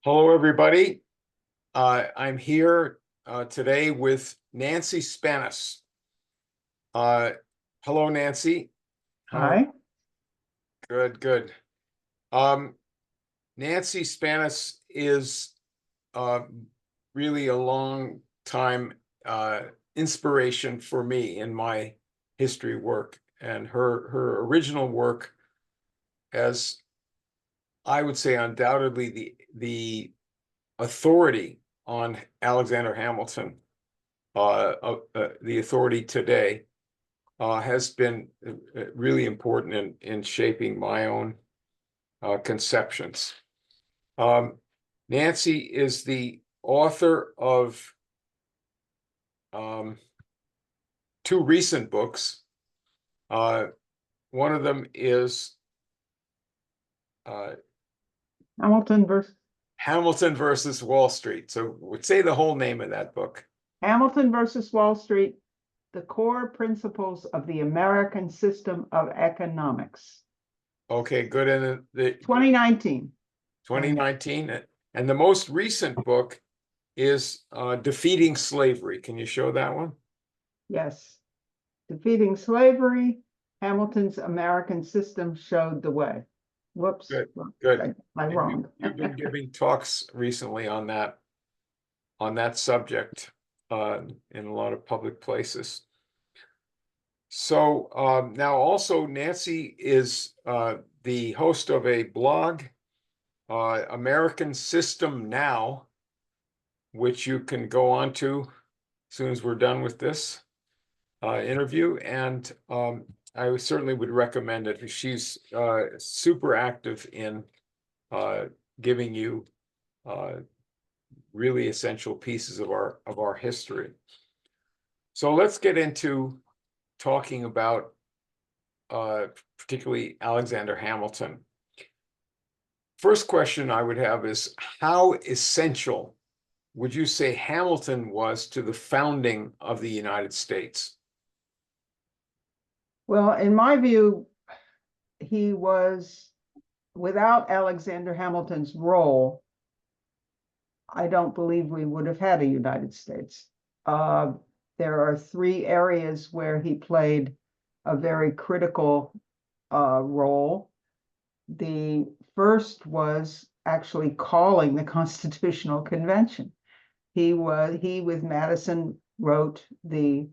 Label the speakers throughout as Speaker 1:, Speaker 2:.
Speaker 1: Hello, everybody. I'm here today with Nancy Spannaus. Hello, Nancy. How are you?
Speaker 2: Hi.
Speaker 1: Good, good. Um, Nancy Spannaus is uh, really a long time inspiration for me in my history work, and her original work, as I would say, undoubtedly the authority on Alexander Hamilton, the authority today, has been really important in shaping my own conceptions. Nancy is the author of um, two recent books. Uh, One of them is uh,
Speaker 2: Hamilton versus
Speaker 1: Hamilton versus Wall Street. So, would say the whole name of that book.
Speaker 2: Hamilton versus Wall Street, the core principles of the American system of economics.
Speaker 1: Okay, good. And the
Speaker 2: 2019.
Speaker 1: 2019, and the most recent book is Defeating Slavery. Can you show that one?
Speaker 2: Yes. Defeating slavery, Hamilton's American system showed the way. Whoops.
Speaker 1: Good, good.
Speaker 2: Am I
Speaker 1: And
Speaker 2: wrong?
Speaker 1: you've been giving talks recently on that subject in a lot of public places. So now also Nancy is the host of a blog, American System Now, which you can go on to as soon as we're done with this interview. And I certainly would recommend it. She's super active in giving you really essential pieces of our history. So let's get into talking about particularly Alexander Hamilton. First question I would have is, how essential would you say Hamilton was to the founding of the United States?
Speaker 2: Well, in my view, he was, without Alexander Hamilton's role, I don't believe we would have had a United States. There are three areas where he played a very critical role. The first was actually calling the Constitutional Convention. He with Madison wrote the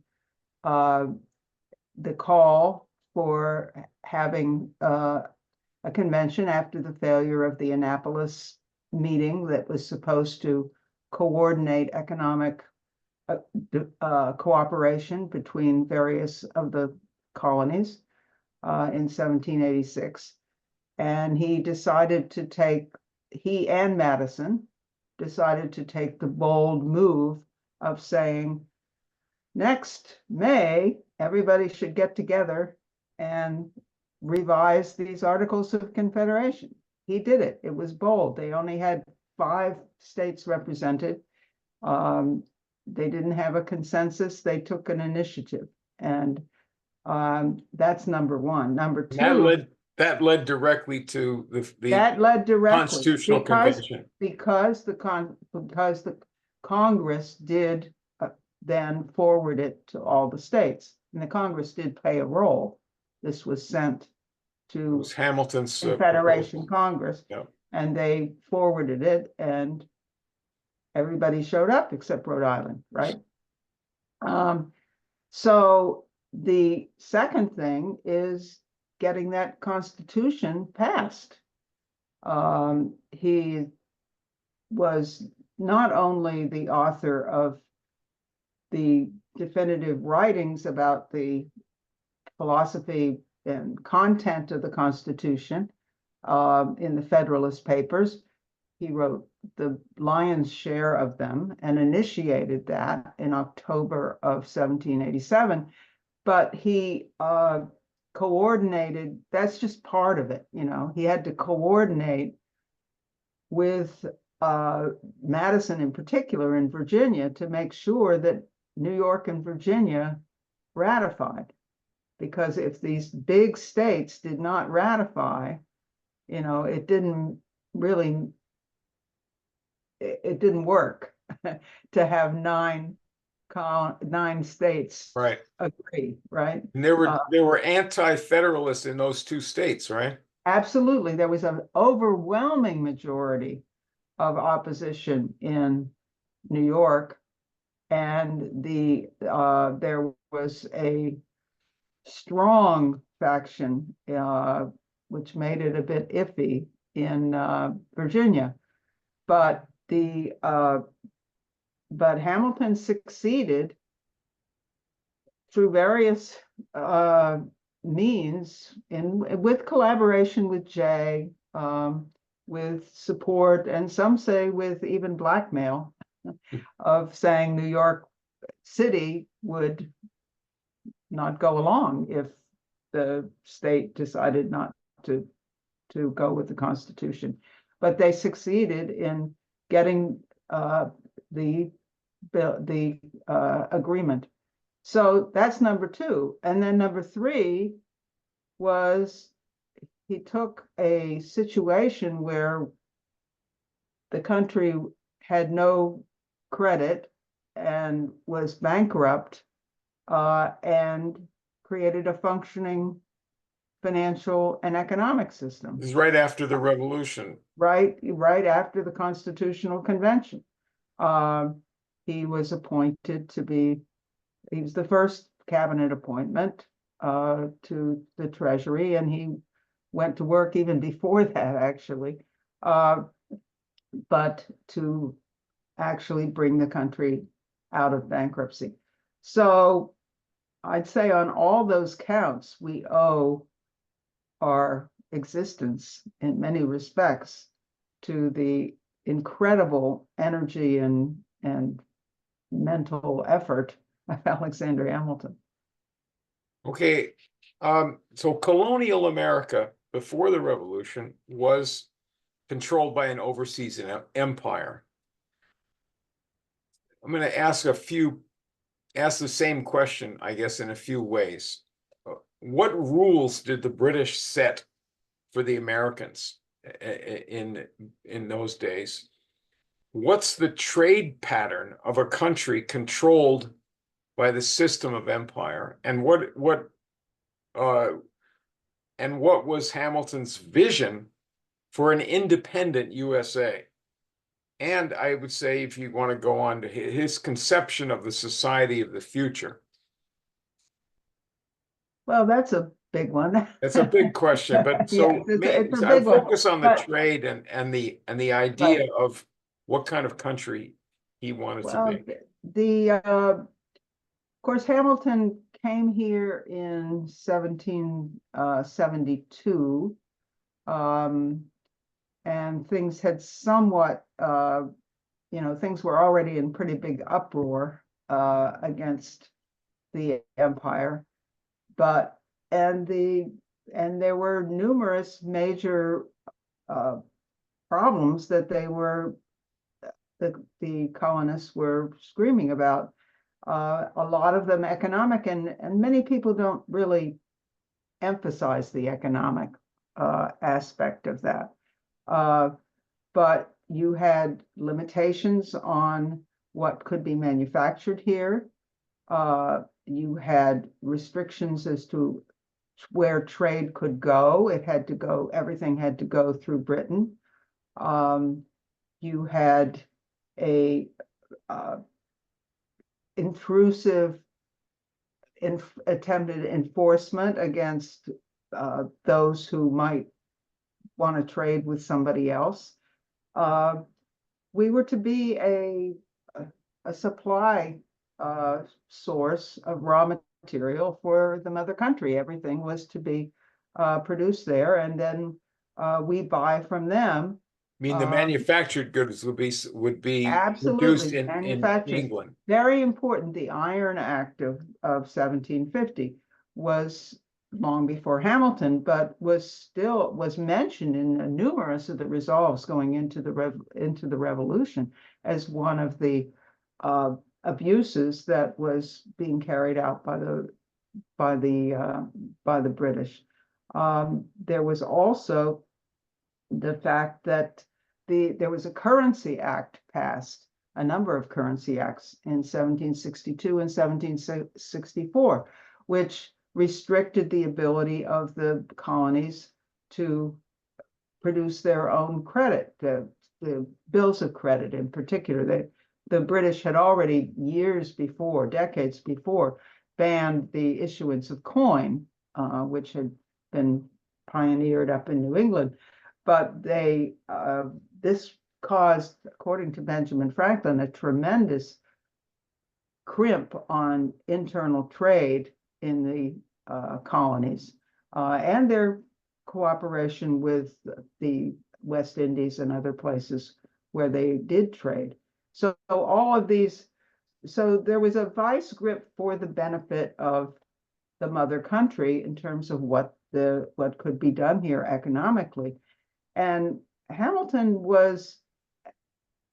Speaker 2: call for having a convention after the failure of the Annapolis meeting that was supposed to coordinate economic cooperation between various of the colonies in 1786. And he and Madison decided to take the bold move of saying, next May, everybody should get together and revise these Articles of Confederation. He did it. It was bold. They only had 5 states represented. They didn't have a consensus. They took an initiative. And that's number one. Number two,
Speaker 1: That led directly to the
Speaker 2: that led directly
Speaker 1: Constitutional Convention.
Speaker 2: because the Congress did then forward it to all the states, and the Congress did play a role. This was sent
Speaker 1: It
Speaker 2: to
Speaker 1: was Hamilton's
Speaker 2: Confederation
Speaker 1: proposal.
Speaker 2: Congress,
Speaker 1: Yeah.
Speaker 2: and they forwarded it, and everybody showed up except Rhode Island, right? So the second thing is getting that Constitution passed. He was not only the author of the definitive writings about the philosophy and content of the Constitution in the Federalist Papers. He wrote the lion's share of them and initiated that in October of 1787. But he coordinated, that's just part of it, you know. He had to coordinate with Madison in particular in Virginia to make sure that New York and Virginia ratified. Because if these big states did not ratify, you know, it didn't really it didn't work to have nine states
Speaker 1: Right.
Speaker 2: agree, right?
Speaker 1: And there were anti-federalists in those two states, right?
Speaker 2: Absolutely. There was an overwhelming majority of opposition in New York, and there was a strong faction, which made it a bit iffy in Virginia. But Hamilton succeeded through various means, with collaboration with Jay, with support, and some say with even blackmail, of saying New York City would not go along if the state decided not to go with the Constitution. But they succeeded in getting the agreement. So that's number two. And then number three was he took a situation where the country had no credit and was bankrupt, and created a functioning financial and economic system.
Speaker 1: This is right after the revolution.
Speaker 2: Right after the Constitutional Convention. He was appointed to be, he was the first cabinet appointment to the Treasury, and he went to work even before that, actually, but to actually bring the country out of bankruptcy. So I'd say on all those counts, we owe our existence in many respects to the incredible energy and mental effort of Alexander Hamilton.
Speaker 1: Okay, so colonial America before the revolution was controlled by an overseas empire. I'm going to ask the same question, I guess, in a few ways. What rules did the British set for the Americans in those days? What's the trade pattern of a country controlled by the system of empire, and what was Hamilton's vision for an independent USA? And I would say, if you want to go on to his conception of the society of the future.
Speaker 2: Well, that's a big one.
Speaker 1: That's a big question, but so
Speaker 2: yes, it's a
Speaker 1: I
Speaker 2: big one.
Speaker 1: focus on the trade and the idea
Speaker 2: Right.
Speaker 1: of what kind of country he wanted to
Speaker 2: Well,
Speaker 1: be.
Speaker 2: of course, Hamilton came here in 1772, and things had somewhat, things were already in pretty big uproar against the empire, and there were numerous major problems that the colonists were screaming about. A lot of them economic, and many people don't really emphasize the economic aspect of that. But you had limitations on what could be manufactured here. You had restrictions as to where trade could go. Everything had to go through Britain. You had a intrusive attempted enforcement against those who might want to trade with somebody else. We were to be a supply source of raw material for the mother country. Everything was to be produced there, and then we buy from them.
Speaker 1: I mean, the manufactured goods would be produced
Speaker 2: Absolutely,
Speaker 1: in
Speaker 2: manufactured.
Speaker 1: England.
Speaker 2: Very important. The Iron Act of 1750 was long before Hamilton, but was mentioned in numerous of the resolves going into the revolution as one of the abuses that was being carried out by the British. There was also the fact that there was a Currency Act passed, a number of currency acts in 1762 and 1764, which restricted the ability of the colonies to produce their own credit, the bills of credit in particular. The British had already years before, decades before, banned the issuance of coin, which had been pioneered up in New England. But this caused, according to Benjamin Franklin, a tremendous crimp on internal trade in the colonies and their cooperation with the West Indies and other places where they did trade. So all of these, so there was a vice grip for the benefit of the mother country in terms of what could be done here economically. And Hamilton was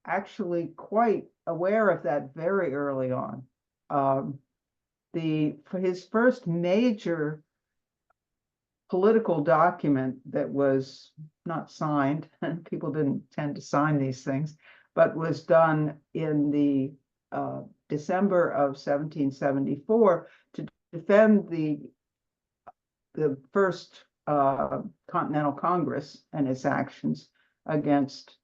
Speaker 2: actually quite aware of that very early on. For his first major political document that was not signed, and people didn't tend to sign these things, but was done in the December of 1774 to defend the first Continental Congress and its actions against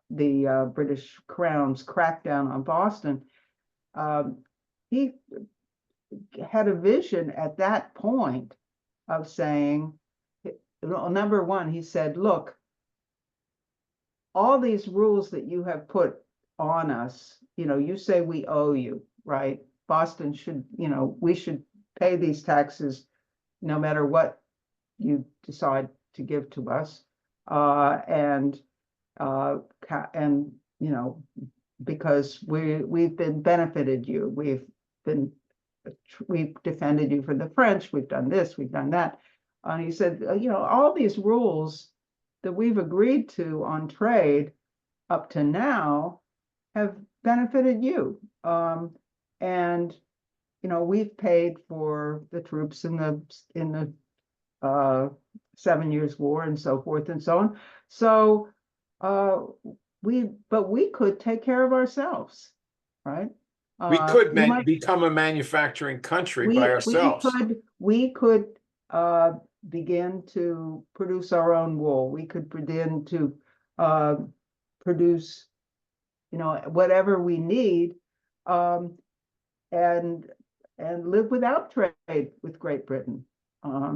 Speaker 2: the British Crown's crackdown on Boston. He had a vision at that point of saying, number one, he said, look, all these rules that you have put on us, you say we owe you, right? Boston should, we should pay these taxes no matter what you decide to give to us. And because we've been benefited you, we've defended you from the French, we've done this, we've done that. And he said, all these rules that we've agreed to on trade up to now have benefited you. And we've paid for the troops in the 7 Years' War and so forth and so on. So we could take care of ourselves, right?
Speaker 1: We could become a manufacturing country by ourselves.
Speaker 2: We could begin to produce our own wool. We could begin to produce, whatever we need, and live without trade with Great Britain.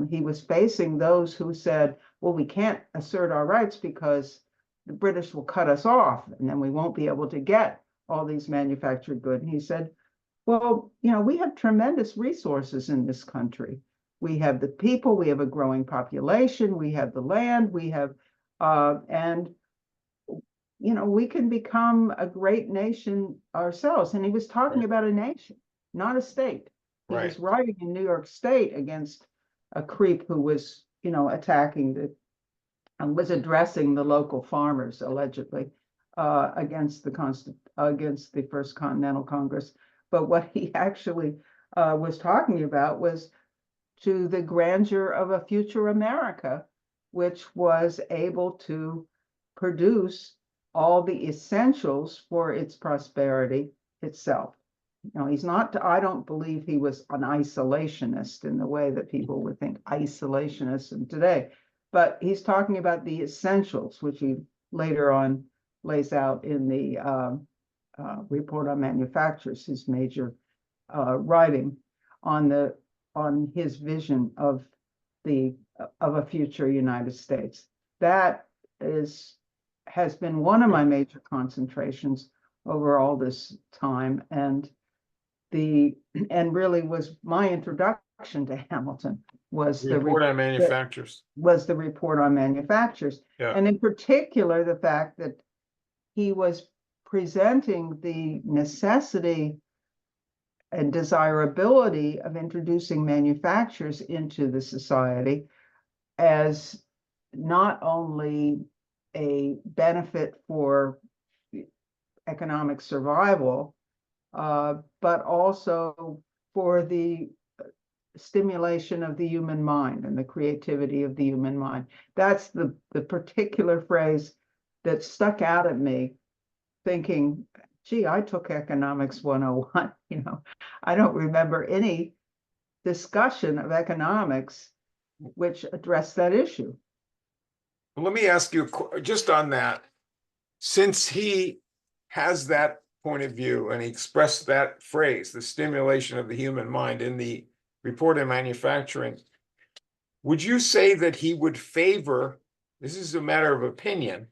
Speaker 2: He was facing those who said, well, we can't assert our rights because the British will cut us off and then we won't be able to get all these manufactured goods. And he said, well, we have tremendous resources in this country. We have the people, we have a growing population, we have the land, we have, and we can become a great nation ourselves. And he was talking about a nation, not a state. He was writing in New York State against a creep who was, attacking and was addressing the local farmers, allegedly, against the First Continental Congress. But what he actually was talking about was to the grandeur of a future America, which was able to produce all the essentials for its prosperity itself. He's not, I don't believe he was an isolationist in the way that people would think isolationists in today, but he's talking about the essentials, which he later on lays out in the Report on Manufactures, his major writing on his vision of a future United States. That has been one of my major concentrations over all this time, and really was my introduction to Hamilton was the
Speaker 1: Report on Manufactures.
Speaker 2: Was the Report on Manufactures.
Speaker 1: Yeah.
Speaker 2: And in particular, the fact that he was presenting the necessity and desirability of introducing manufactures into the society as not only a benefit for economic survival, but also for the stimulation of the human mind and the creativity of the human mind. That's the particular phrase that stuck out at me, thinking, gee, I took economics 101, I don't remember any discussion of economics which addressed that issue.
Speaker 1: Well, let me ask you just on that, since he has that point of view and he expressed that phrase, the stimulation of the human mind in the report on manufacturing, would you say that he would favor, this is a matter of opinion,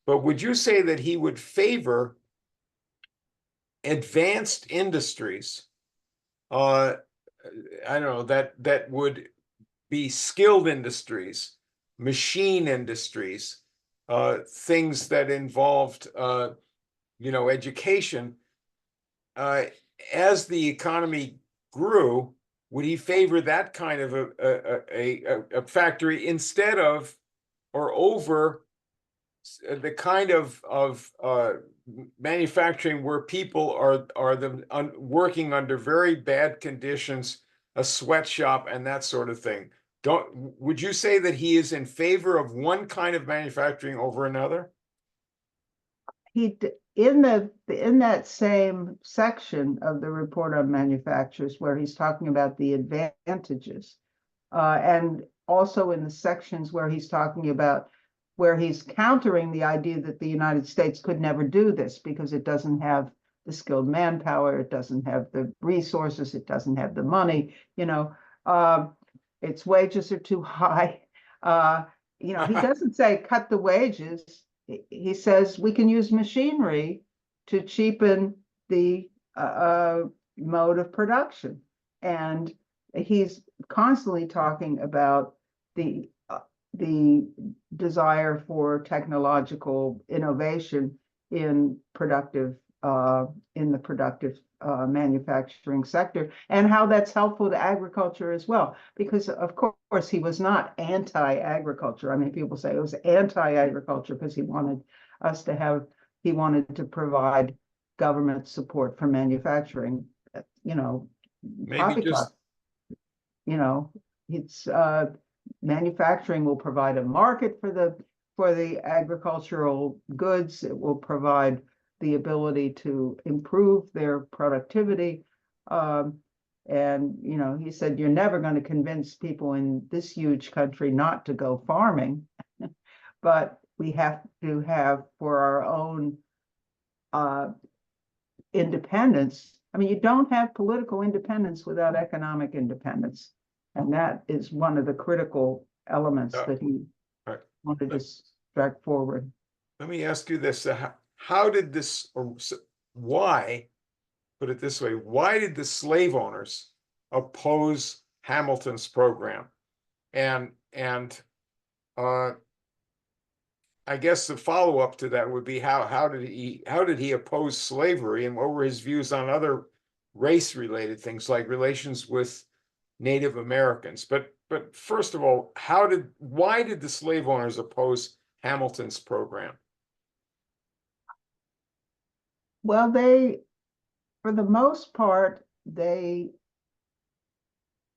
Speaker 1: but would you say that he would favor advanced industries? I don't know, that would be skilled industries, machine industries, things that involved, education. As the economy grew, would he favor that kind of a factory instead of or over the kind of manufacturing where people are working under very bad conditions, a sweatshop and that sort of thing? Would you say that he is in favor of one kind of manufacturing over another?
Speaker 2: In that same section of the report on manufacturers where he's talking about the advantages, and also in the sections where he's talking about where he's countering the idea that the United States could never do this because it doesn't have the skilled manpower, it doesn't have the resources, it doesn't have the money, its wages are too high. He doesn't say cut the wages. He says we can use machinery to cheapen the mode of production. And he's constantly talking about the desire for technological innovation in the productive manufacturing sector, and how that's helpful to agriculture as well. Because of course he was not anti-agriculture. I mean, people say it was anti-agriculture because he wanted to provide government support for manufacturing.
Speaker 1: Maybe just,
Speaker 2: it's manufacturing will provide a market for the agricultural goods. It will provide the ability to improve their productivity. And he said, you're never going to convince people in this huge country not to go farming, but we have to have for our own independence. I mean, you don't have political independence without economic independence. And that is one of the critical elements that he wanted to strike forward.
Speaker 1: Let me ask you this. How did this, or why, put it this way, why did the slave owners oppose Hamilton's program? And I guess the follow-up to that would be how did he oppose slavery, and what were his views on other race-related things like relations with Native Americans? But first of all, why did the slave owners oppose Hamilton's program?
Speaker 2: Well, for the most part, they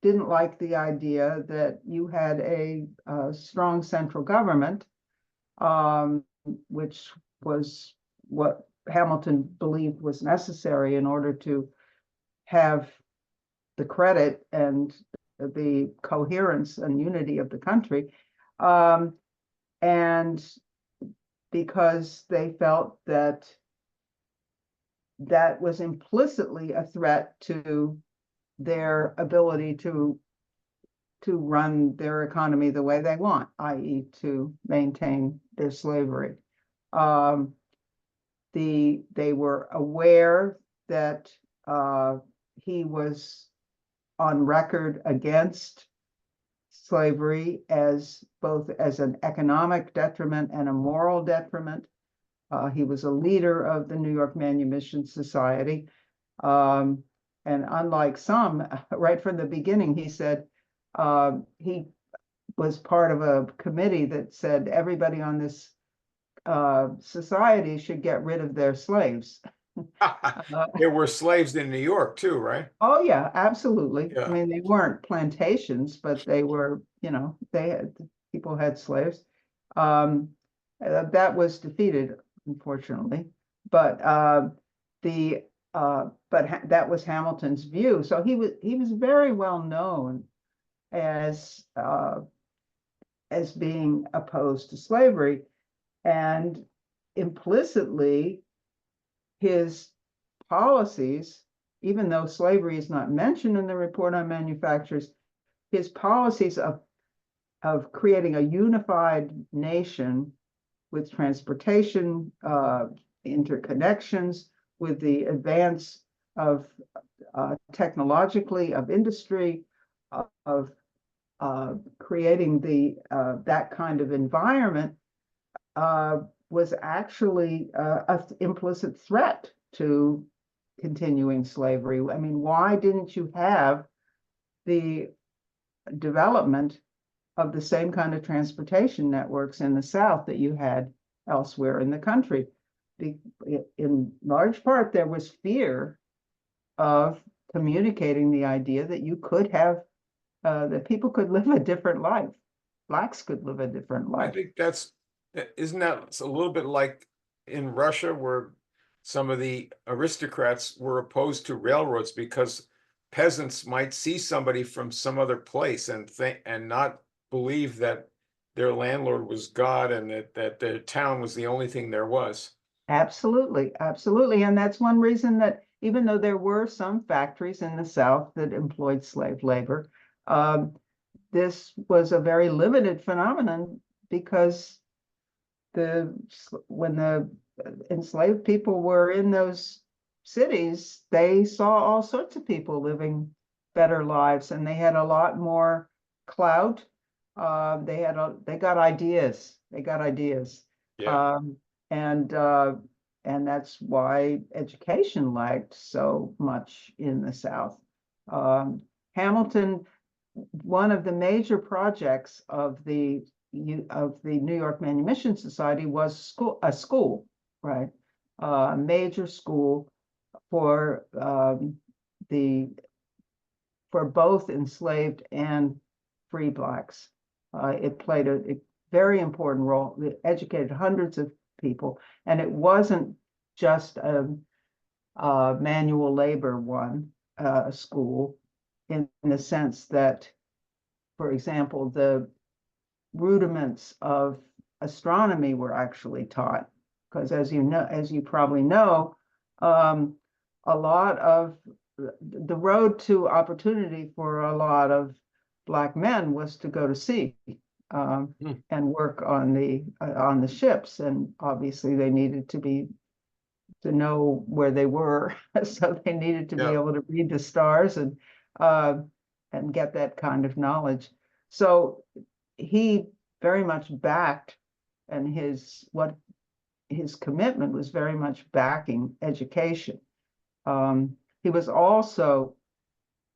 Speaker 2: didn't like the idea that you had a strong central government, which was what Hamilton believed was necessary in order to have the credit and the coherence and unity of the country. And because they felt that was implicitly a threat to their ability to run their economy the way they want, i.e. to maintain their slavery. They were aware that he was on record against slavery as both as an economic detriment and a moral detriment. He was a leader of the New York Manumission Society. And unlike some, right from the beginning, he said he was part of a committee that said everybody on this society should get rid of their slaves.
Speaker 1: There were slaves in New York too, right?
Speaker 2: Oh yeah, absolutely.
Speaker 1: Yeah.
Speaker 2: I mean, they weren't plantations, but they were, people had slaves. That was defeated, unfortunately, but that was Hamilton's view. So he was very well known as being opposed to slavery, and implicitly his policies, even though slavery is not mentioned in the report on manufactures, his policies of creating a unified nation with transportation, interconnections, with the advance of technologically, of industry, of creating that kind of environment, was actually an implicit threat to continuing slavery. I mean, why didn't you have the development of the same kind of transportation networks in the South that you had elsewhere in the country? In large part, there was fear of communicating the idea that you could have, that people could live a different life. Blacks could live a different
Speaker 1: I
Speaker 2: life.
Speaker 1: think isn't that a little bit like in Russia, where some of the aristocrats were opposed to railroads because peasants might see somebody from some other place and not believe that their landlord was God, and that their town was the only thing there was.
Speaker 2: Absolutely, absolutely. And that's one reason that even though there were some factories in the South that employed slave labor, this was a very limited phenomenon, because when the enslaved people were in those cities, they saw all sorts of people living better lives, and they had a lot more clout. They got ideas. They got ideas.
Speaker 1: Yeah.
Speaker 2: And that's why education lagged so much in the South. Hamilton, one of the major projects of the New York Manumission Society was a school, right? A major school for both enslaved and free Blacks. It played a very important role. It educated hundreds of people, and it wasn't just a manual labor school, in the sense that, for example, the rudiments of astronomy were actually taught, because as you probably know, a lot of the road to opportunity for a lot of Black men was to go to sea, and work on the ships, and obviously they needed to know where they were, so they needed to be able to read the stars and get that kind of knowledge. So he very much backed, and his commitment was very much backing education. He was also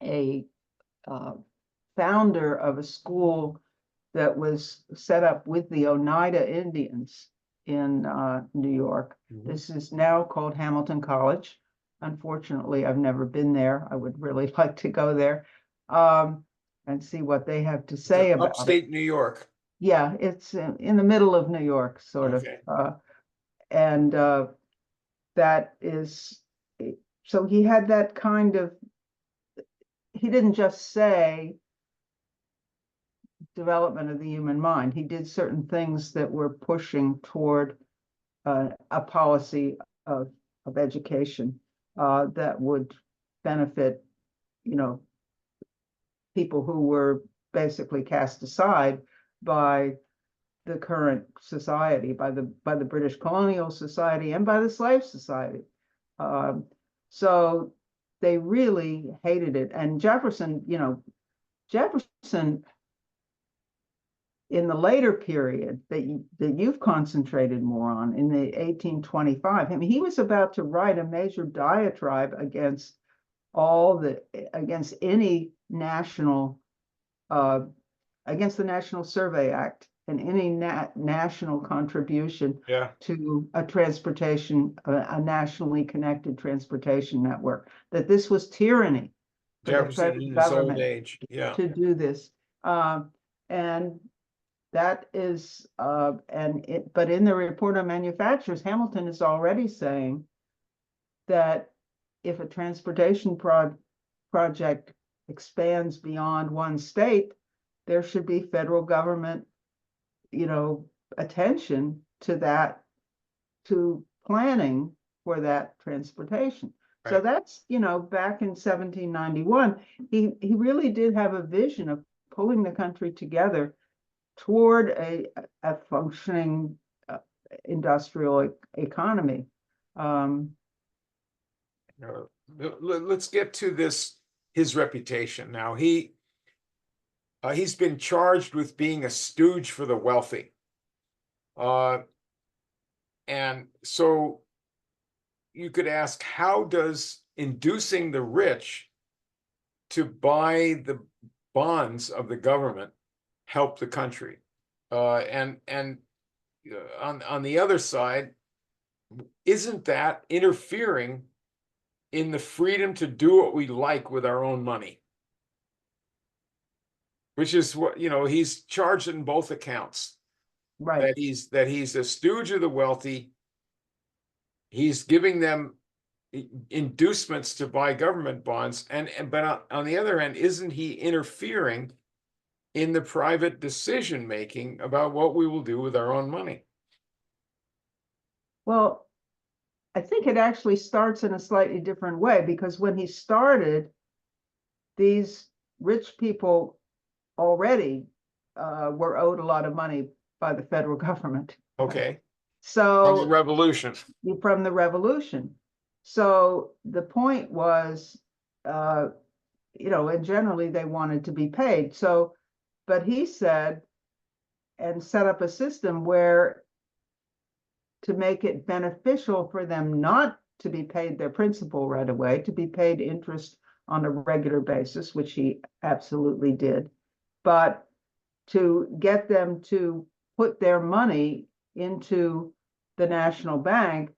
Speaker 2: a founder of a school that was set up with the Oneida Indians in New York.
Speaker 1: Mm-hmm.
Speaker 2: This is now called Hamilton College. Unfortunately, I've never been there. I would really like to go there and see what they have to say about
Speaker 1: upstate New York.
Speaker 2: Yeah, it's in the middle of New York, sort
Speaker 1: Okay.
Speaker 2: of. And that is, so he had that kind of, he didn't just say development of the human mind. He did certain things that were pushing toward a policy of education that would benefit, people who were basically cast aside by the current society, by the British colonial society and by the slave society. So they really hated it. And Jefferson in the later period that you've concentrated more on, in the 1825, I mean, he was about to write a major diatribe against any national, against the National Survey Act and any national contribution to a nationally connected transportation network, that this was tyranny for the
Speaker 1: Jefferson
Speaker 2: federal
Speaker 1: in his old
Speaker 2: government
Speaker 1: age. Yeah.
Speaker 2: to do this. And That is, but in the report on manufacturers, Hamilton is already saying that if a transportation project expands beyond one state, there should be federal government, attention to that, to planning for that transportation. So
Speaker 1: Right.
Speaker 2: that's, back in 1791, he really did have a vision of pulling the country together toward a functioning industrial economy.
Speaker 1: Let's get to his reputation. Now, he's been charged with being a stooge for the wealthy. And so you could ask, how does inducing the rich to buy the bonds of the government help the country? And on the other side, isn't that interfering in the freedom to do what we like with our own money? Which is what, he's charged in both accounts.
Speaker 2: Right.
Speaker 1: That he's a stooge of the wealthy. He's giving them inducements to buy government bonds, but on the other hand, isn't he interfering in the private decision making about what we will do with our own money?
Speaker 2: Well, I think it actually starts in a slightly different way, because when he started, these rich people already were owed a lot of money by the federal government.
Speaker 1: Okay. From the
Speaker 2: So
Speaker 1: revolution.
Speaker 2: from the revolution. So the point was, and generally they wanted to be paid. So, but he said, and set up a system where, to make it beneficial for them not to be paid their principal right away, to be paid interest on a regular basis, which he absolutely did, but to get them to put their money into the national bank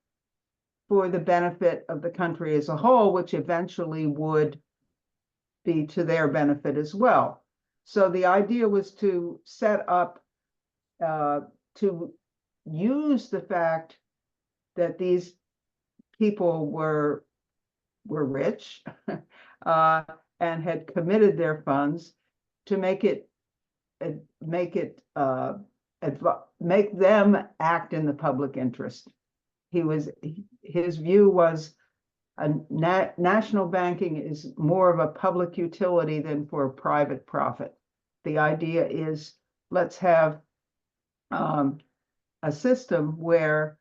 Speaker 2: for the benefit of the country as a whole, which eventually would be to their benefit as well. So the idea was to set up, to use the fact that these people were rich and had committed their funds to make them act in the public interest. His view was, national banking is more of a public utility than for private profit. The idea is, let's have a system where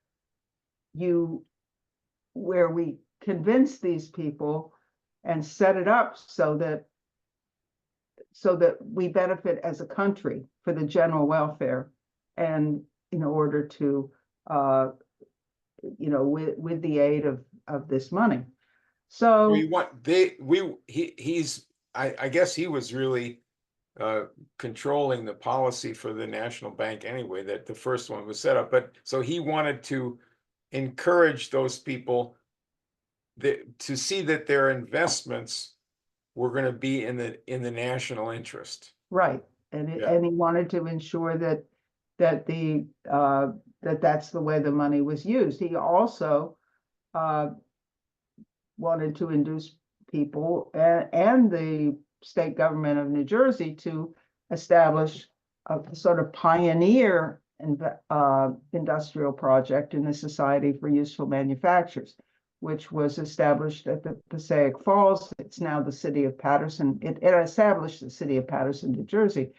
Speaker 2: we convince these people and set it up so that we benefit as a country for the general welfare, and in order to with the aid of this money. So
Speaker 1: I guess he was really controlling the policy for the national bank anyway, that the first one was set up. But so he wanted to encourage those people to see that their investments were going to be in the national interest.
Speaker 2: Right. And he wanted to ensure that that's the way the money was used. He also wanted to induce people and the state government of New Jersey to establish a sort of pioneer industrial project in the Society for Useful Manufactures, which was established at the Passaic Falls. It's now the city of Paterson. It established the city of Paterson, New Jersey.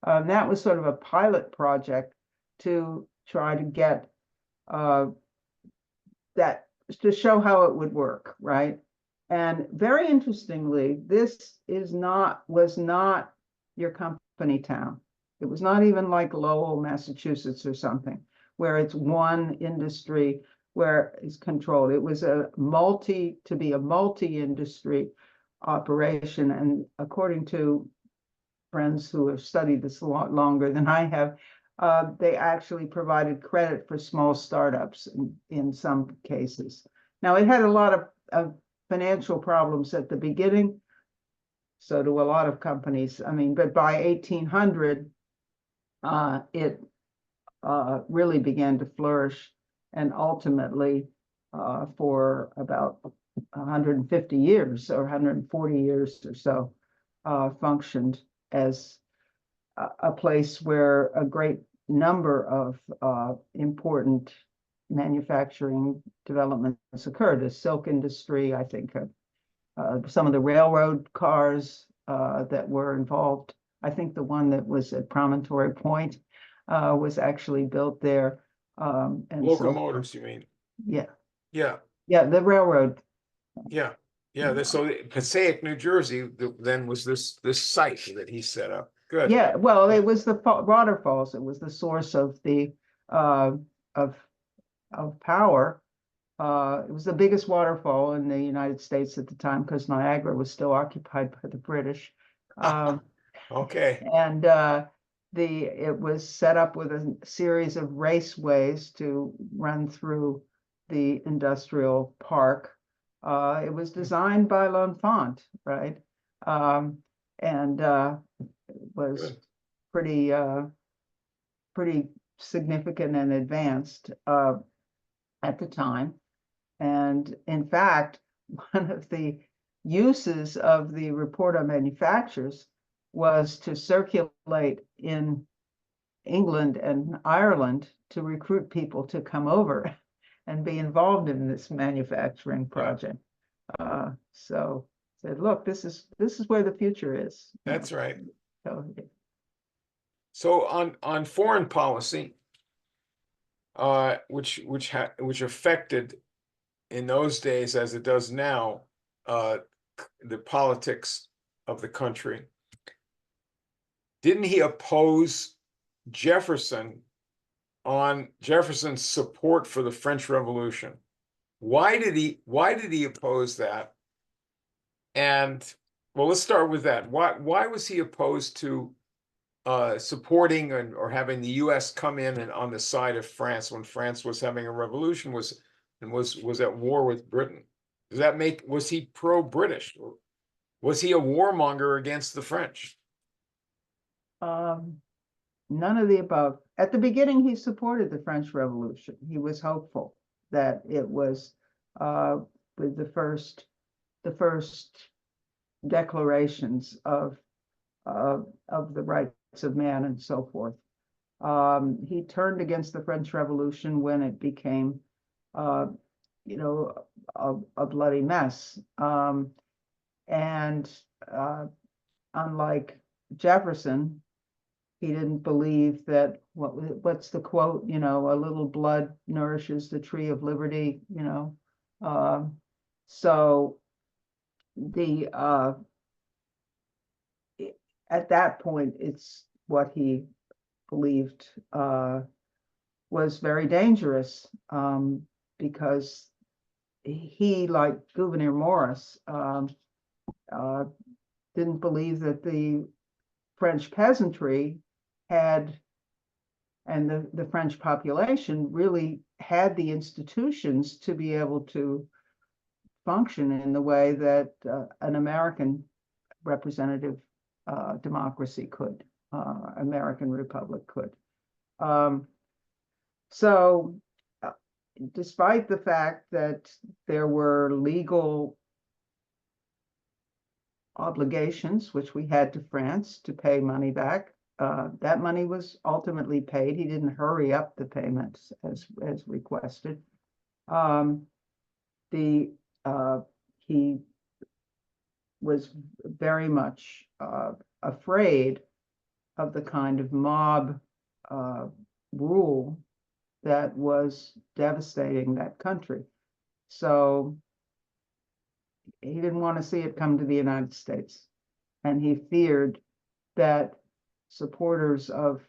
Speaker 2: That was sort of a pilot project to try to get that, to show how it would work, right? And very interestingly, this was not your company town. It was not even like Lowell, Massachusetts or something, where it's one industry where it's controlled. It was to be a multi-industry operation. And according to friends who have studied this a lot longer than I have, they actually provided credit for small startups in some cases. Now, it had a lot of financial problems at the beginning. So do a lot of companies. I mean, but by 1800, it really began to flourish, and ultimately, for about 150 years or 140 years or so, functioned as a place where a great number of important manufacturing developments occurred. The silk industry, I think, some of the railroad cars that were involved. I think the one that was at Promontory Point was actually built there. And so,
Speaker 1: Locomotives, you mean?
Speaker 2: yeah,
Speaker 1: Yeah,
Speaker 2: yeah, the railroad.
Speaker 1: yeah, yeah. So Passaic, New Jersey, then was this site that he set up. Good.
Speaker 2: Yeah, well, it was the waterfalls. It was the source of the uh, of power. It was the biggest waterfall in the United States at the time because Niagara was still occupied by the British. Um,
Speaker 1: Okay.
Speaker 2: and it was set up with a series of raceways to run through the industrial park. It was designed by L'Enfant, right? Um, and was
Speaker 1: Good.
Speaker 2: pretty significant and advanced at the time. And in fact, one of the uses of the report on manufactures was to circulate in England and Ireland to recruit people to come over and be involved in this manufacturing project. So said, look, this is where the future is.
Speaker 1: That's right.
Speaker 2: So,
Speaker 1: So on foreign policy, which affected in those days as it does now, the politics of the country. Didn't he oppose Jefferson on Jefferson's support for the French Revolution? Why did he oppose that? And well, let's start with that. Why was he opposed to supporting or having the U.S. come in and on the side of France when France was having a revolution, was at war with Britain? Was he pro-British? Was he a warmonger against the French?
Speaker 2: um, none of the above. At the beginning, he supported the French Revolution. He was hopeful that it was with the first declarations of the rights of man and so forth. He turned against the French Revolution when it became, you know, a bloody mess. And unlike Jefferson, he didn't believe that what's the quote? You know, a little blood nourishes the tree of liberty. You know, so the at that point, it's what he believed was very dangerous because he, like Gouverneur Morris, didn't believe that the French peasantry had, and the French population really had the institutions to be able to function in the way that an American representative democracy could, American Republic could. So despite the fact that there were legal obligations, which we had to France to pay money back, that money was ultimately paid. He didn't hurry up the payments as requested. He was very much afraid of the kind of mob rule that was devastating that country. So he didn't want to see it come to the United States. And he feared that supporters of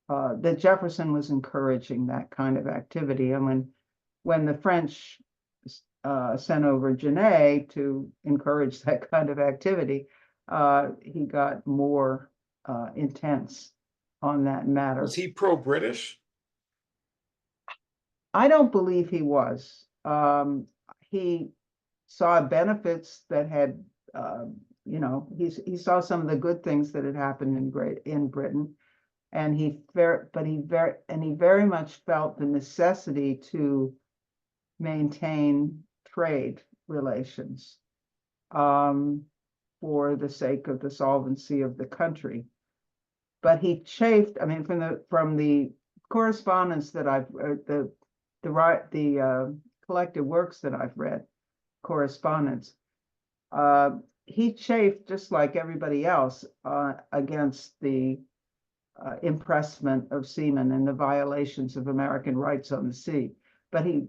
Speaker 2: that Jefferson was encouraging that kind of activity. And when the French sent over Genet to encourage that kind of activity, he got more intense on that matter.
Speaker 1: Was he pro-British?
Speaker 2: I don't believe he was. He saw benefits that had, you know, he saw some of the good things that had happened in Britain, And he very much felt the necessity to maintain trade relations for the sake of the solvency of the country. But he chafed, I mean, from the correspondence that I've the collected works that I've read, correspondence, he chafed just like everybody else against the impressment of seamen and the violations of American rights on the sea. But he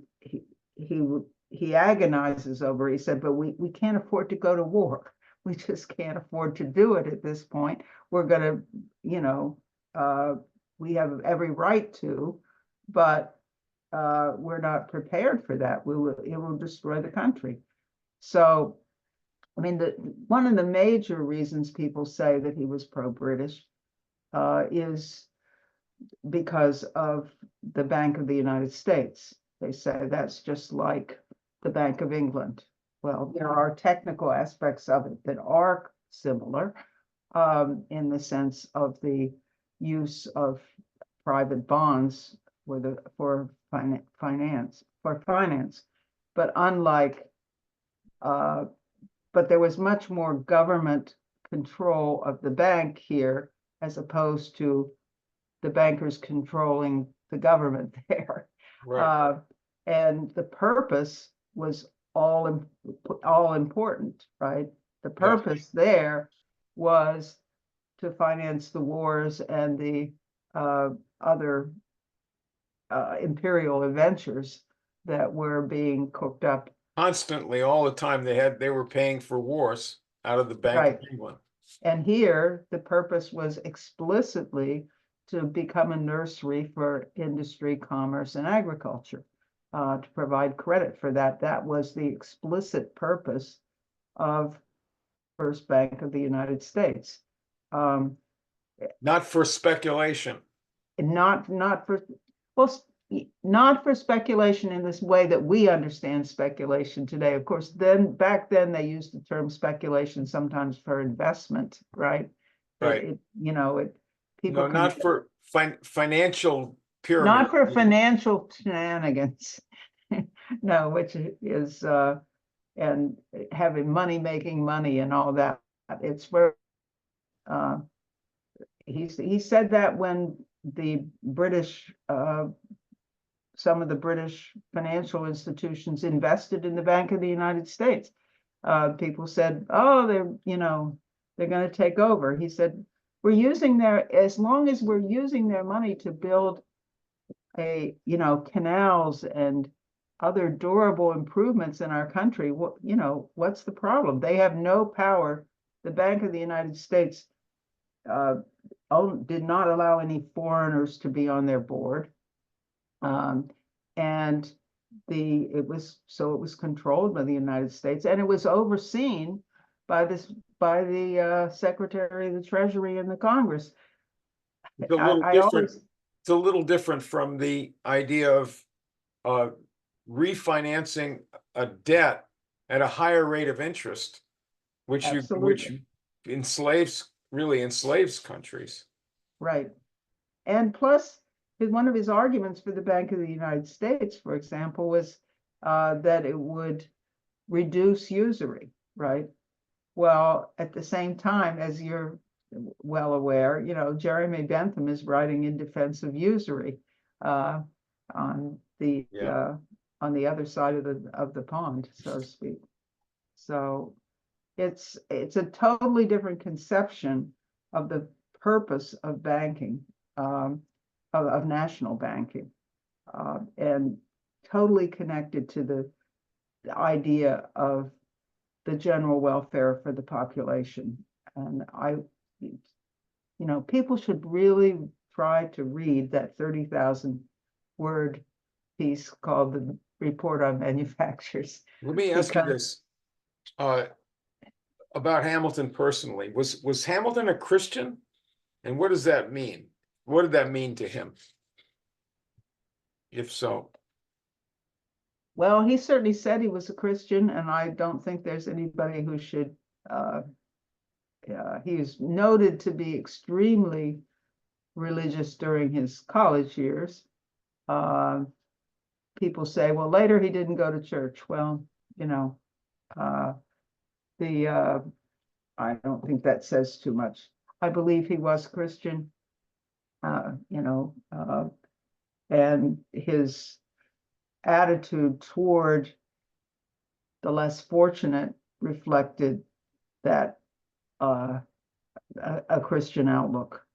Speaker 2: agonizes over. He said, "But we can't afford to go to war. We just can't afford to do it at this point. We're going to, we have every right to, but we're not prepared for that. It will destroy the country." So, I mean, one of the major reasons people say that he was pro-British is because of the Bank of the United States. They say that's just like the Bank of England. Well, there are technical aspects of it that are similar in the sense of the use of private bonds for finance. But unlike, but there was much more government control of the bank here as opposed to the bankers controlling the government there.
Speaker 1: Right.
Speaker 2: And the purpose was all important, right? The purpose there was to finance the wars and the other imperial adventures that were being cooked up
Speaker 1: Constantly, all the time, they were paying for wars out of the Bank of England.
Speaker 2: And here, the purpose was explicitly to become a nursery for industry, commerce, and agriculture, to provide credit for that. That was the explicit purpose of First Bank of the United States.
Speaker 1: Not for speculation.
Speaker 2: Not for speculation in this way that we understand speculation today. Of course, back then they used the term speculation sometimes for investment, right?
Speaker 1: Right.
Speaker 2: People
Speaker 1: not for financial pyramid.
Speaker 2: Not for financial shenanigans. No, which is and having making money and all that. It's where he said that when the British some of the British financial institutions invested in the Bank of the United States. People said, "Oh, they're going to take over." He said, as long as we're using their money to build canals and other durable improvements in our country, what's the problem? They have no power. The Bank of the United States did not allow any foreigners to be on their board. And it was controlled by the United States, and it was overseen by the Secretary of the Treasury and the Congress.
Speaker 1: It's a little different. It's a little different from the idea of refinancing a debt at a higher rate of interest, which really enslaves countries.
Speaker 2: Right. And plus, one of his arguments for the Bank of the United States, for example, was that it would reduce usury, right? Well, at the same time, as you're well aware, Jeremy Bentham is writing in defense of usury on the other side of the pond, so to speak. So it's a totally different conception of the purpose of banking, of national banking, and totally connected to the idea of the general welfare for the population. And people should really try to read that 30,000 word piece called the Report on Manufactures.
Speaker 1: Let me ask you this about Hamilton personally. Was Hamilton a Christian? And what does that mean? What did that mean to him? If so.
Speaker 2: Well, he certainly said he was a Christian, and I don't think there's anybody who should. He is noted to be extremely religious during his college years. People say, well, later he didn't go to church. Well, you know, I don't think that says too much. I believe he was Christian, and his attitude toward the less fortunate reflected that a Christian outlook.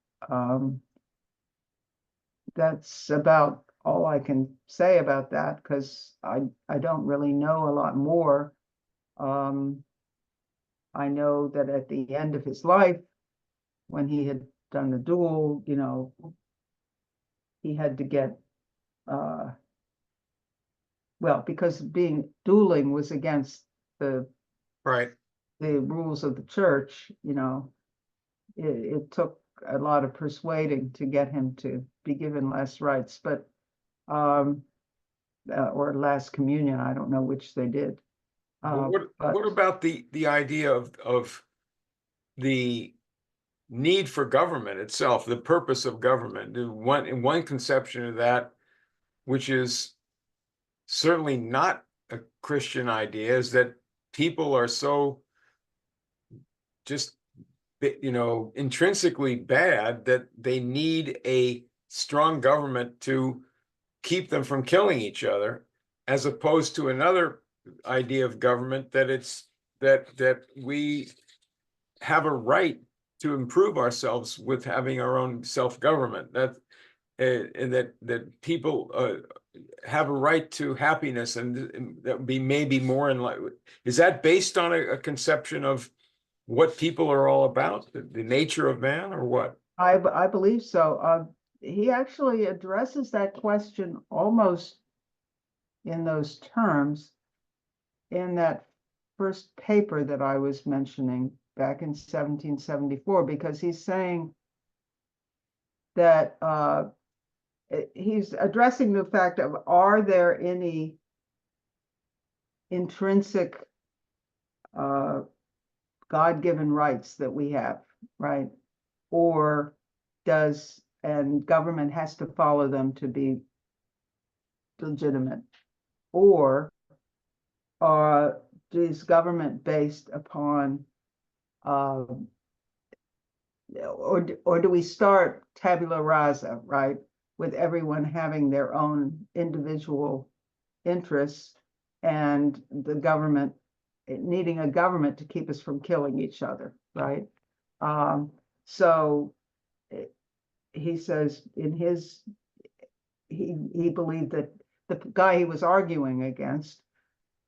Speaker 2: That's about all I can say about that, because I don't really know a lot more. I know that at the end of his life, when he had done the duel, he had to get well, because dueling was against the
Speaker 1: Right.
Speaker 2: rules of the church, it took a lot of persuading to get him to be given last rites, but or last communion. I don't know which they did.
Speaker 1: What about the idea of the need for government itself, the purpose of government? One conception of that, which is certainly not a Christian idea, is that people are so just, intrinsically bad that they need a strong government to keep them from killing each other, as opposed to another idea of government that we have a right to improve ourselves with having our own self-government, and that people have a right to happiness, and that would be maybe more in line. Is that based on a conception of what people are all about, the nature of man, or what?
Speaker 2: I believe so. He actually addresses that question almost in those terms in that first paper that I was mentioning back in 1774, because he's saying that he's addressing the fact of, are there any intrinsic God-given rights that we have, right? Or and government has to follow them to be legitimate? Or is government based upon, or do we start tabula rasa, right? With everyone having their own individual interests, and the government needing a government to keep us from killing each other, right? So he says he believed that the guy he was arguing against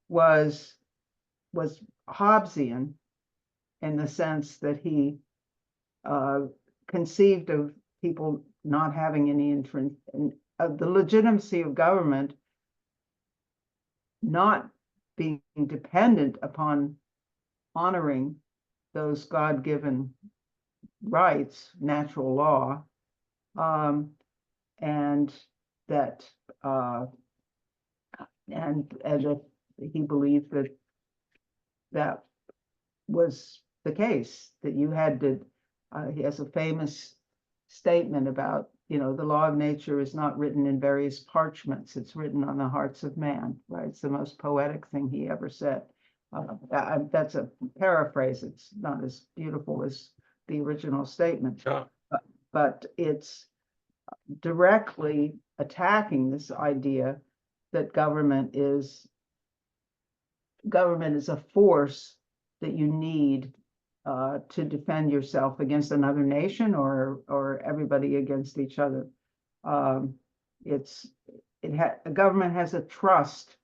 Speaker 2: was Hobbesian, in the sense that he conceived of people not having any interest in the legitimacy of government, not being dependent upon honoring those God-given rights, natural law, and that he believed that was the case, that you had to. He has a famous statement about, the law of nature is not written in various parchments, it's written on the hearts of man, right? It's the most poetic thing he ever said. That's a paraphrase. It's not as beautiful as the original statement.
Speaker 1: Yeah.
Speaker 2: But it's directly attacking this idea that government is a force that you need to defend yourself against another nation, or everybody against each other. A government has a trust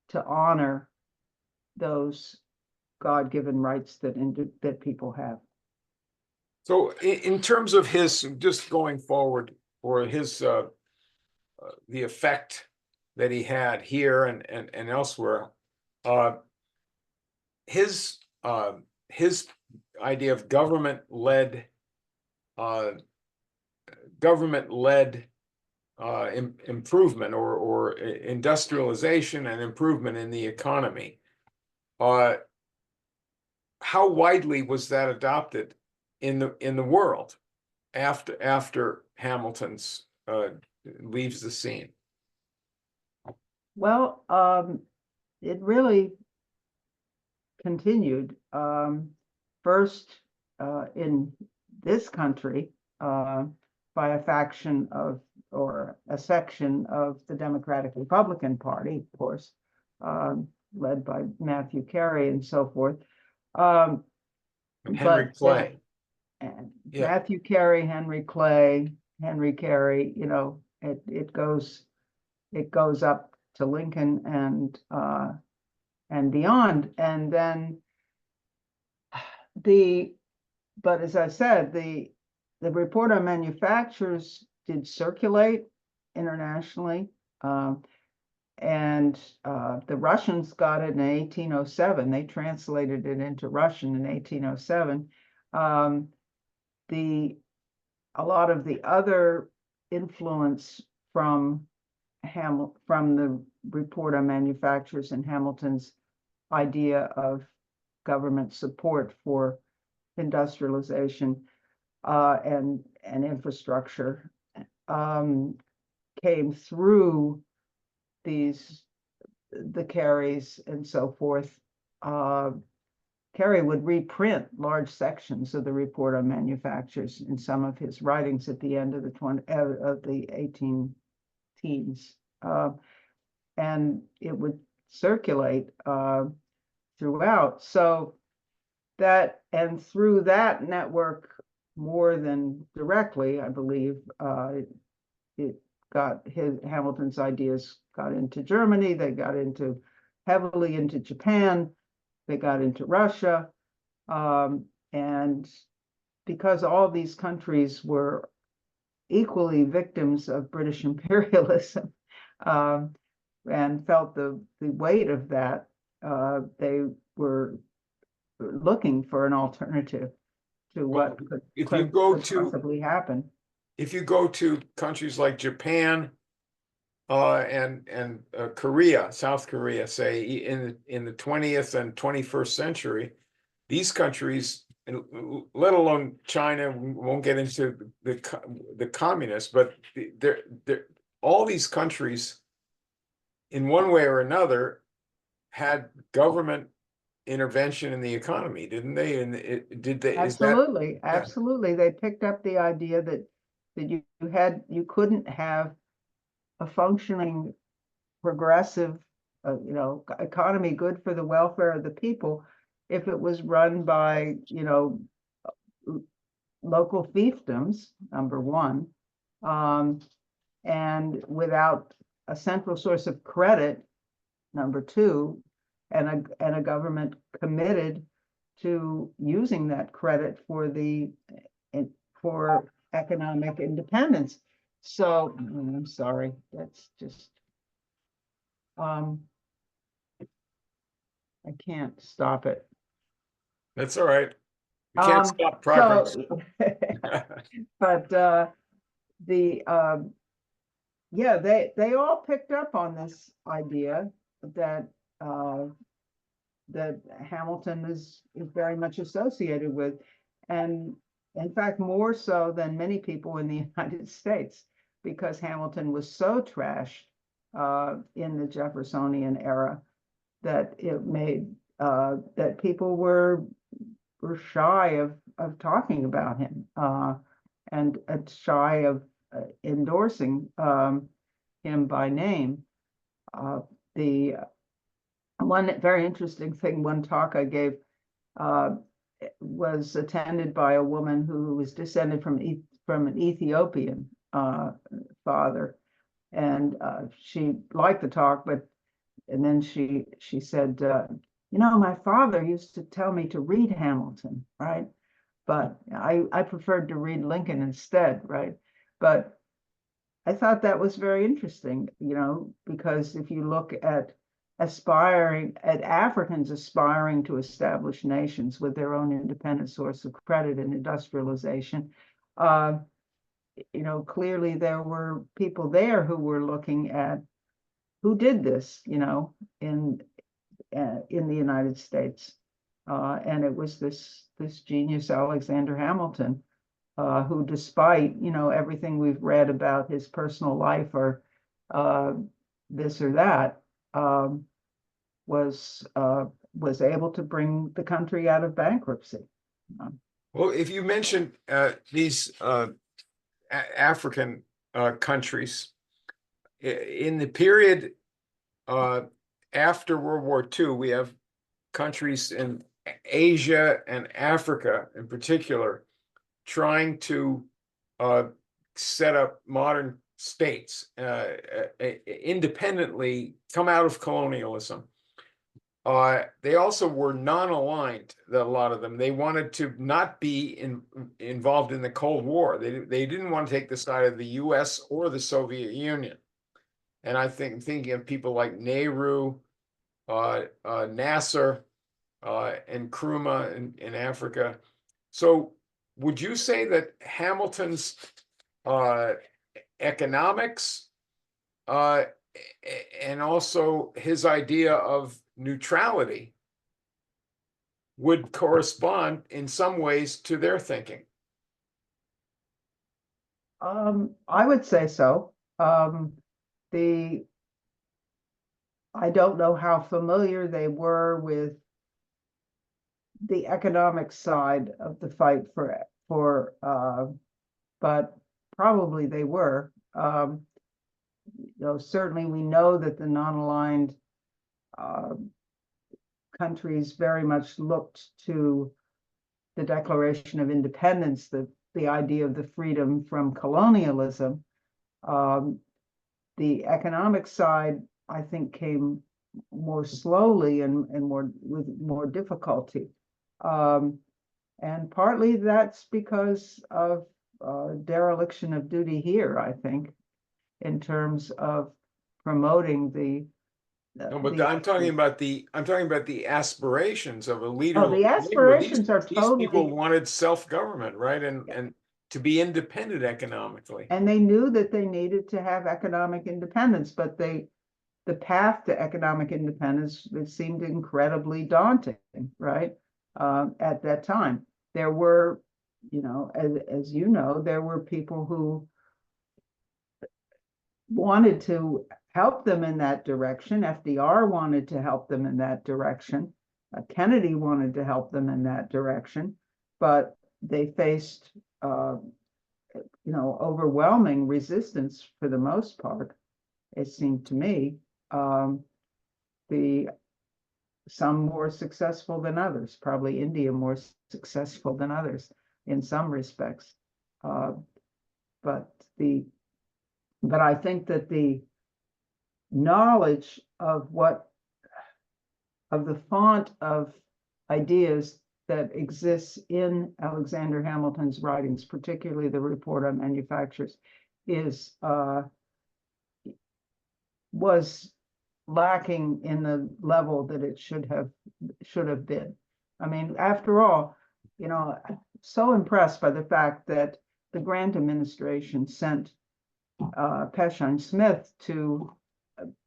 Speaker 2: to honor those God-given rights that people have.
Speaker 1: So in terms of his, just going forward, or his the effect that he had here and elsewhere, his idea of government-led improvement, or industrialization and improvement in the economy, how widely was that adopted in the world after Hamilton's leaves the scene?
Speaker 2: Well, it really continued. First, in this country, by a faction of, or a section of the Democratic Republican Party, of course, led by Matthew Carey and so forth.
Speaker 1: Henry Clay. Yeah.
Speaker 2: Matthew Carey, Henry Clay, Henry Carey, it goes up to Lincoln and beyond. And then but as I said, the report on manufacturers did circulate internationally. And the Russians got it in 1807. They translated it into Russian in 1807. A lot of the other influence from the report on manufacturers and Hamilton's idea of government support for industrialization and infrastructure came through the Careys and so forth. Carey would reprint large sections of the report on manufacturers in some of his writings at the end of the 18 teens, and it would circulate throughout. So that, and through that network, more than directly, I believe, it got Hamilton's ideas got into Germany. They got heavily into Japan. They got into Russia, and because all these countries were equally victims of British imperialism and felt the weight of that, they were looking for an alternative to what could possibly happen.
Speaker 1: If you go to countries like Japan and Korea, South Korea, say in the 20th and 21st century, these countries, let alone China, we won't get into the communists, but all these countries, in one way or another, had government intervention in the economy, didn't they? And did they?
Speaker 2: Absolutely, absolutely. They picked up the idea that you couldn't have a functioning, progressive, economy good for the welfare of the people if it was run by, local fiefdoms, number one, and without a central source of credit, number two, and a government committed to using that credit for economic independence. So I'm sorry, that's just I can't stop it.
Speaker 1: That's all right. You can't stop progress.
Speaker 2: But yeah, they all picked up on this idea that that Hamilton is very much associated with, and in fact more so than many people in the United States, because Hamilton was so trashed in the Jeffersonian era that it made that people were shy of talking about him and shy of endorsing him by name. The one very interesting thing, one talk I gave was attended by a woman who was descended from an Ethiopian father, and she liked the talk, and then she said, my father used to tell me to read Hamilton, right? But I preferred to read Lincoln instead, right? But I thought that was very interesting, because if you look at Africans aspiring to establish nations with their own independent source of credit and industrialization, clearly there were people there who were looking at who did this, in the United States, and it was this genius Alexander Hamilton who, despite, everything we've read about his personal life or this or that, was able to bring the country out of bankruptcy.
Speaker 1: Well, if you mentioned these African countries, in the period after World War II, we have countries in Asia and Africa in particular trying to set up modern states independently, come out of colonialism. They also were non-aligned, a lot of them. They wanted to not be involved in the Cold War. They didn't want to take the side of the US or the Soviet Union. And thinking of people like Nehru, Nasser, and Nkrumah in Africa. So would you say that Hamilton's economics and also his idea of neutrality would correspond in some ways to their thinking?
Speaker 2: I would say so. I don't know how familiar they were with the economic side of the fight but probably they were. Certainly we know that the non-aligned countries very much looked to the Declaration of Independence, the idea of the freedom from colonialism. The economic side, I think, came more slowly and with more difficulty. And partly that's because of dereliction of duty here, I think, in terms of promoting the.
Speaker 1: No, but I'm talking about the aspirations of a leader.
Speaker 2: Oh, the aspirations are
Speaker 1: these people
Speaker 2: totally.
Speaker 1: wanted self-government, right? And to be independent economically.
Speaker 2: And they knew that they needed to have economic independence, but the path to economic independence, it seemed incredibly daunting, right? At that time, there were, as you know, there were people who wanted to help them in that direction. FDR wanted to help them in that direction. Kennedy wanted to help them in that direction, but they faced, overwhelming resistance for the most part, it seemed to me. Some more successful than others, probably India more successful than others in some respects. But I think that the knowledge of the font of ideas that exists in Alexander Hamilton's writings, particularly the Report on Manufactures, was lacking in the level that it should have been. I mean, after all, I'm so impressed by the fact that the Grant administration sent Peshine Smith to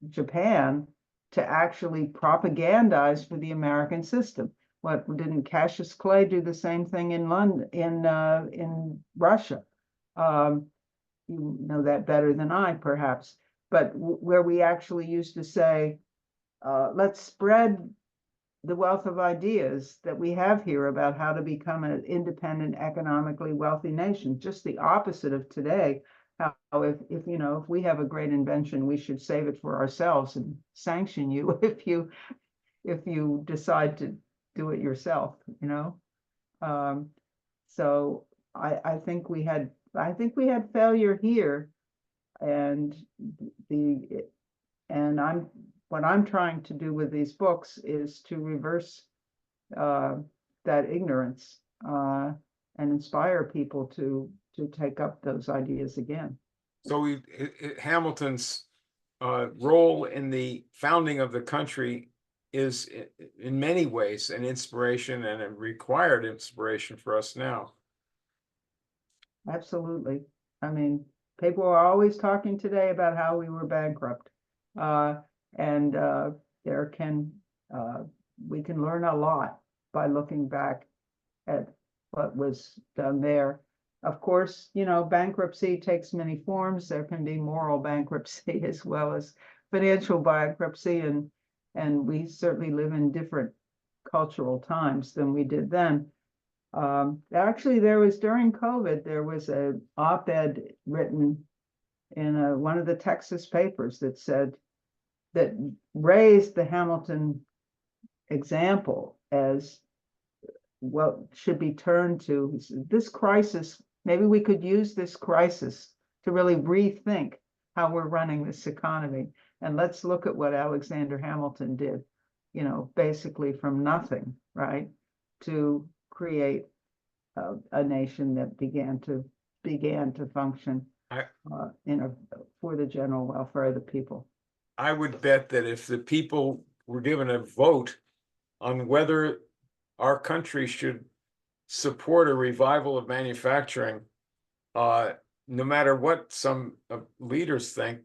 Speaker 2: Japan to actually propagandize for the American system. What, didn't Cassius Clay do the same thing in London, in Russia? You know that better than I, perhaps. But where we actually used to say, let's spread the wealth of ideas that we have here about how to become an independent, economically wealthy nation. Just the opposite of today. How if we have a great invention, we should save it for ourselves and sanction you if you decide to do it yourself. So I think we had failure here, and what I'm trying to do with these books is to reverse that ignorance and inspire people to take up those ideas again.
Speaker 1: So Hamilton's role in the founding of the country is in many ways an inspiration and a required inspiration for us now.
Speaker 2: Absolutely. I mean, people are always talking today about how we were bankrupt. And we can learn a lot by looking back at what was done there. Of course, you know, bankruptcy takes many forms. There can be moral bankruptcy as well as financial bankruptcy, and we certainly live in different cultural times than we did then. Actually, there was during COVID, there was a op-ed written in one of the Texas papers that said that raised the Hamilton example as what should be turned to. This crisis, maybe we could use this crisis to really rethink how we're running this economy. And let's look at what Alexander Hamilton did, you know, basically from nothing, right, to create a nation that began to function
Speaker 1: I,
Speaker 2: for the general welfare of the people.
Speaker 1: I would bet that if the people were given a vote on whether our country should support a revival of manufacturing, no matter what some leaders think,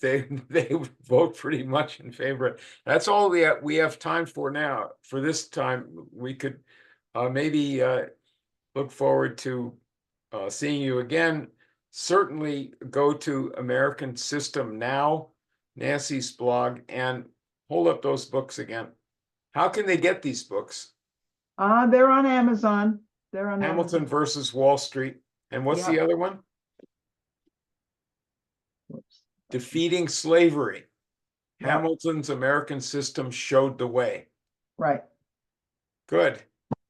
Speaker 1: they would vote pretty much in favor. That's all we have time for now. For this time, we could maybe look forward to seeing you again. Certainly go to American System Now, Nancy's blog, and hold up those books again. How can they get these books?
Speaker 2: They're on Amazon. They're on
Speaker 1: Hamilton
Speaker 2: Amazon.
Speaker 1: versus Wall Street. And what's the other one?
Speaker 2: Whoops.
Speaker 1: Defeating Slavery.
Speaker 2: Yep.
Speaker 1: Hamilton's American System showed the way.
Speaker 2: Right.
Speaker 1: Good.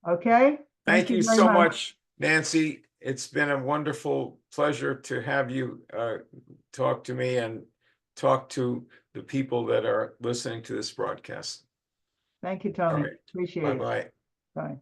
Speaker 2: Okay.
Speaker 1: Thank you
Speaker 2: very
Speaker 1: so much, Nancy. It's been a wonderful pleasure to have you talk to me and talk to the people that are listening to this broadcast.
Speaker 2: Thank you, Tony.
Speaker 1: All right.
Speaker 2: Appreciate it.
Speaker 1: Bye-bye.
Speaker 2: Bye.